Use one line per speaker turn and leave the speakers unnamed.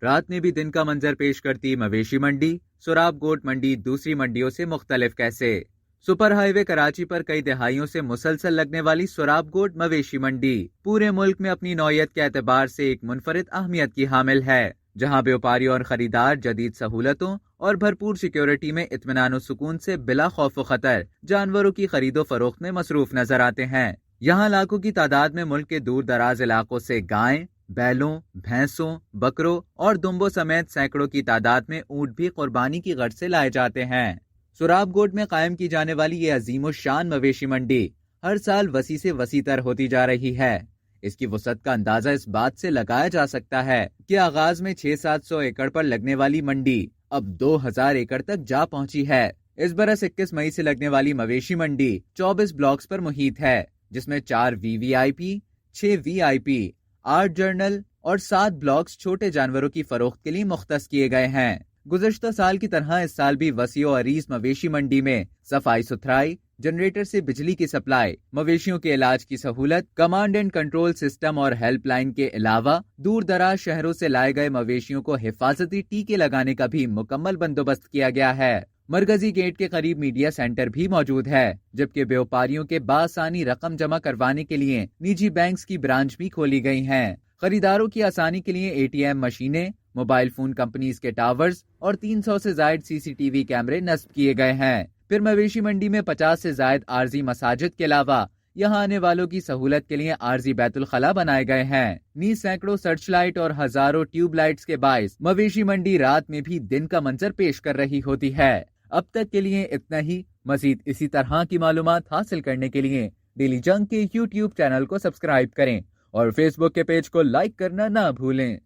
رات میں بھی دن کا منظر پیش کرتی مویشی منڈی، سوراب گوٹ منڈی دوسری منڈیوں سے مختلف کیسے؟ سپر ہائی وے کراچی پر کئی دہائیوں سے مسلسل لگنے والی سوراب گوٹ مویشی منڈی پورے ملک میں اپنی نوعیت کے اعتبار سے ایک منفرد اہمیت کی حامل ہے، جہاں بیوپاری اور خریدار جدید سہولتوں اور بھرپور سیکیورٹی میں اطمینان و سکون سے بلا خوف و خطر جانوروں کی خرید و فروخت میں مصروف نظر آتے ہیں۔ یہاں لاکھوں کی تعداد میں ملک کے دور دراز علاقوں سے گائیں، بیلوں، بھینسوں، بکروں اور دمبوں سمیت سینکڑوں کی تعداد میں اونٹ بھی قربانی کی غرض سے لائے جاتے ہیں۔ سوراب گوٹ میں قائم کی جانے والی یہ عظیم الشان مویشی منڈی ہر سال وسیع سے وسیع تر ہوتی جا رہی ہے۔ اس کی وسعت کا اندازہ اس بات سے لگایا جا سکتا ہے کہ آغاز میں 600-700 ایکڑ پر لگنے والی منڈی اب 2000 ایکڑ تک جا پہنچی ہے۔ اس برس 21 مئی سے لگنے والی مویشی منڈی 24 بلاکس پر محیط ہے، جس میں 4 VVIP، 6 VIP، 8 جرنل اور 7 بلاکس چھوٹے جانوروں کی فروخت کے لیے مختص کیے گئے ہیں۔ گزشتہ سال کی طرح اس سال بھی وسیع و عریض مویشی منڈی میں صفائی ستھرائی، جنریٹر سے بجلی کی سپلائی، مویشیوں کے علاج کی سہولت، کمانڈ اینڈ کنٹرول سسٹم اور ہیلپ لائن کے علاوہ دور دراز شہروں سے لائے گئے مویشیوں کو حفاظتی ٹیکے لگانے کا بھی مکمل بندوبست کیا گیا ہے۔ مرکزی گیٹ کے قریب میڈیا سینٹر بھی موجود ہے، جبکہ بیوپاریوں کے بآسانی رقم جمع کروانے کے لیے نجی بینکس کی برانچ بھی کھولی گئی ہیں۔ خریداروں کی آسانی کے لیے ATM مشینیں، موبائل فون کمپنیز کے ٹاورز اور 300 سے زائد CCTV کیمرے نصب کیے گئے ہیں۔ پھر مویشی منڈی میں 50 سے زائد عارضی مساجد کے علاوہ یہاں آنے والوں کی سہولت کے لیے عارضی بیت الخلاء بنائے گئے ہیں۔ نیز سینکڑوں سرچ لائٹ اور ہزاروں ٹیوب لائٹس کے باعث مویشی منڈی رات میں بھی دن کا منظر پیش کر رہی ہوتی ہے۔ اب تک کے لیے اتنا ہی۔ مزید اسی طرح کی معلومات حاصل کرنے کے لیے ڈیلی جنگ کے YouTube چینل کو سبسکرائب کریں اور فیس بک کے پیج کو لائک کرنا نہ بھولیں۔